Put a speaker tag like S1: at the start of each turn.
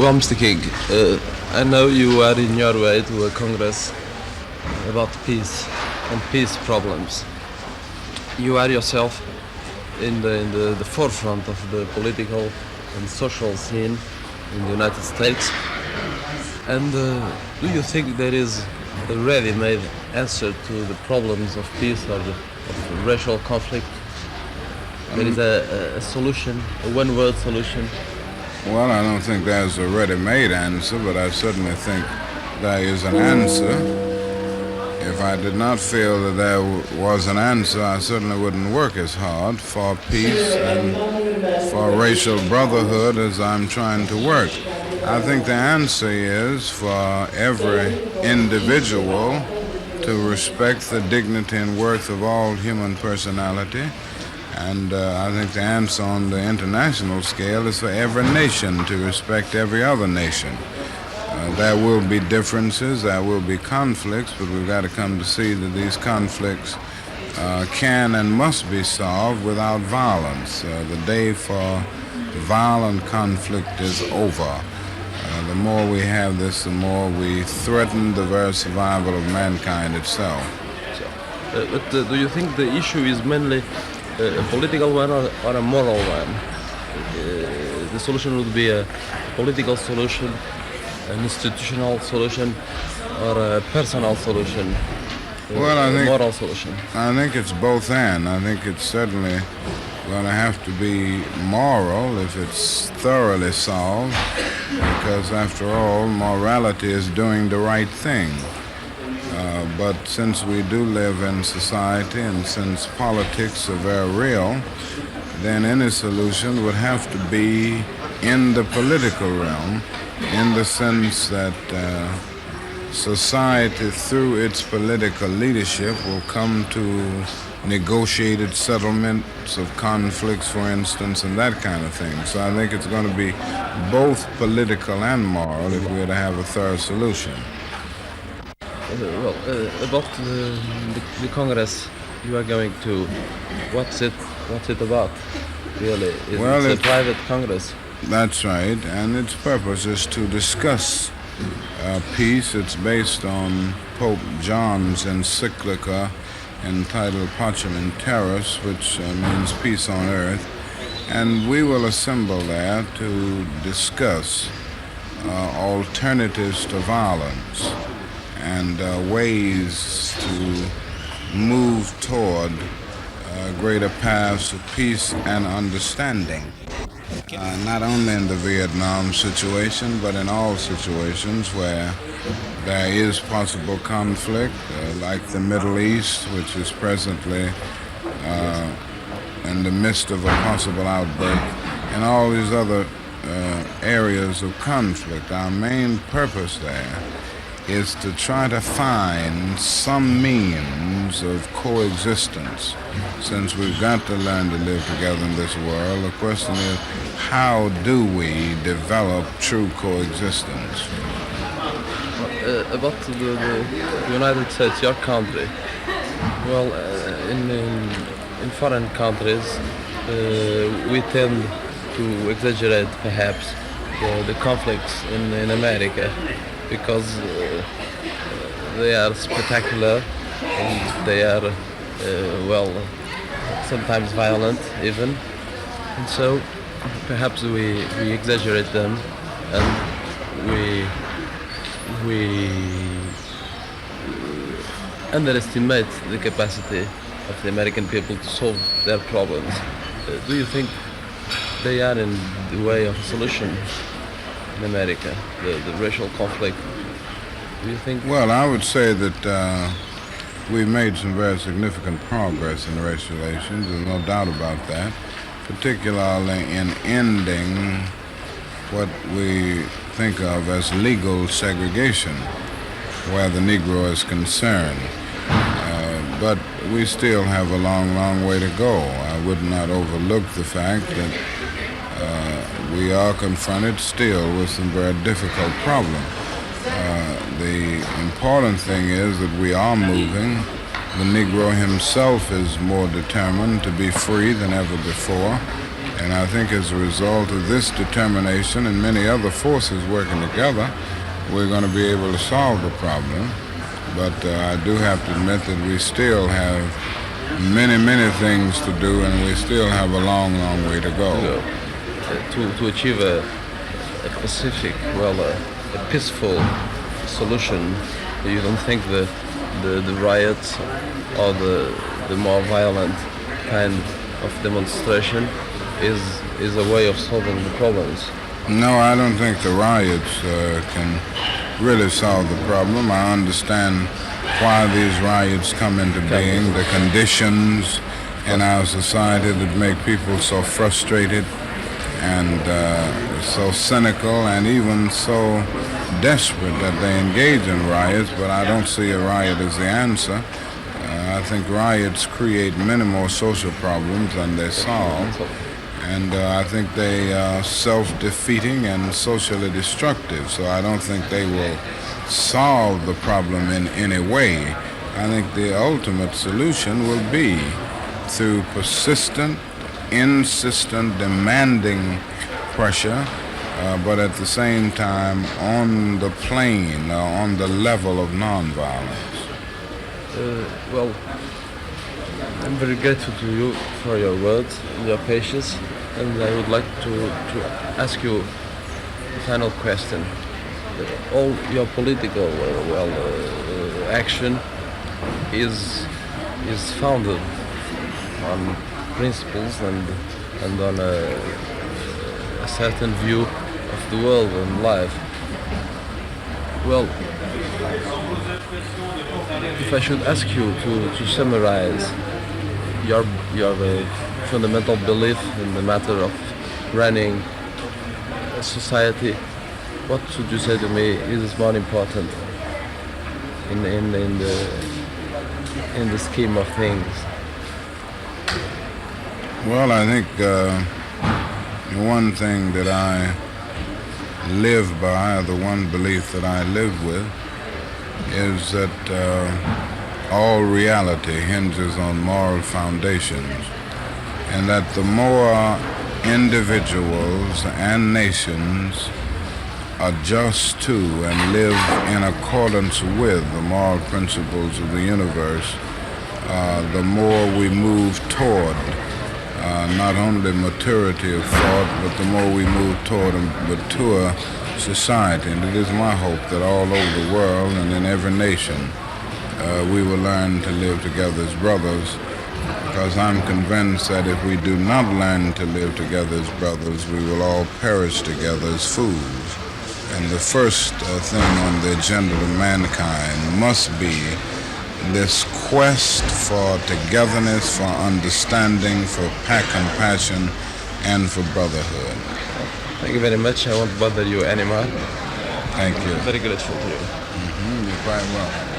S1: Well, Mr. King, I know you are in your way to a congress about peace and peace problems. You are yourself in the forefront of the political and social scene in the United States. And do you think there is a ready-made answer to the problems of peace or of racial conflict? There is a solution, a one-word solution?
S2: Well, I don't think there's a ready-made answer, but I certainly think there is an answer. If I did not feel that there was an answer, I certainly wouldn't work as hard for peace and for racial brotherhood as I'm trying to work. I think the answer is for every individual to respect the dignity and worth of all human personality. And I think the answer on the international scale is for every nation to respect every other nation. There will be differences, there will be conflicts, but we've got to come to see that these conflicts can and must be solved without violence. The day for violent conflict is over. The more we have this, the more we threaten the very survival of mankind itself.
S1: But do you think the issue is mainly a political one or a moral one? The solution would be a political solution, an institutional solution, or a personal solution, a moral solution?
S2: I think it's both and. I think it's certainly going to have to be moral if it's thoroughly solved, because after all, morality is doing the right thing. But since we do live in society and since politics are very real, then any solution would have to be in the political realm, in the sense that society, through its political leadership, will come to negotiated settlements of conflicts, for instance, and that kind of thing. So I think it's going to be both political and moral if we're to have a thorough solution.
S1: About the Congress you are going to, what's it about, really? It's a private Congress.
S2: That's right, and its purpose is to discuss peace. It's based on Pope John's encyclica entitled Pacem in Terris, which means peace on earth, and we will assemble there to discuss alternatives to violence and ways to move toward greater paths of peace and understanding. Not only in the Vietnam situation, but in all situations where there is possible conflict, like the Middle East, which is presently in the midst of a possible outbreak, and all these other areas of conflict. Our main purpose there is to try to find some means of coexistence. Since we've got to learn to live together in this world, the question is, how do we develop true coexistence?
S1: About the United States, your country, well, in foreign countries, we tend to exaggerate, perhaps, the conflicts in America, because they are spectacular and they are, sometimes violent even. And so perhaps we exaggerate them and we underestimate the capacity of the American people to solve their problems. Do you think they are in the way of a solution in America, the racial conflict? Do you think?
S2: Well, I would say that we've made some very significant progress in race relations. There's no doubt about that, particularly in ending what we think of as legal segregation, where the Negro is concerned. But we still have a long, long way to go. I would not overlook the fact that we are confronted still with some very difficult problems. The important thing is that we are moving. The Negro himself is more determined to be free than ever before. And I think as a result of this determination and many other forces working together, we're going to be able to solve the problem. But I do have to admit that we still have many things to do, and we still have a long way to go.
S1: To achieve a pacific, a peaceful solution, you don't think the riots or the more violent kind of demonstration is a way of solving the problems?
S2: No, I don't think the riots can really solve the problem. I understand why these riots come into being, the conditions in our society that make people so frustrated and so cynical and even so desperate that they engage in riots, but I don't see a riot as the answer. I think riots create many more social problems than they solve, and I think they are self-defeating and socially destructive, so I don't think they will solve the problem in any way. I think the ultimate solution will be through persistent, insistent, demanding pressure, but at the same time on the plane, on the level of nonviolence.
S1: I'm very grateful to you for your words and your patience, and I would like to ask you a final question. All your political action is founded on principles and on a certain view of the world and life. Well, if I should ask you to summarize your fundamental belief in the matter of running a society, what should you say to me is more important in the scheme of things?
S2: Well, I think one thing that I live by, the one belief that I live with, is that all reality hinges on moral foundations, and that the more individuals and nations adjust to and live in accordance with the moral principles of the universe, the more we move toward not only maturity of thought, but the more we move toward a mature society. And it is my hope that all over the world and in every nation we will learn to live together as brothers, because I'm convinced that if we do not learn to live together as brothers, we will all perish together as fools. And the first thing on the agenda of mankind must be this quest for togetherness, for understanding, for compassion, and for brotherhood.
S1: Thank you very much. I won't bother you anymore.
S2: Thank you.
S1: Very grateful to you.
S2: You're quite welcome.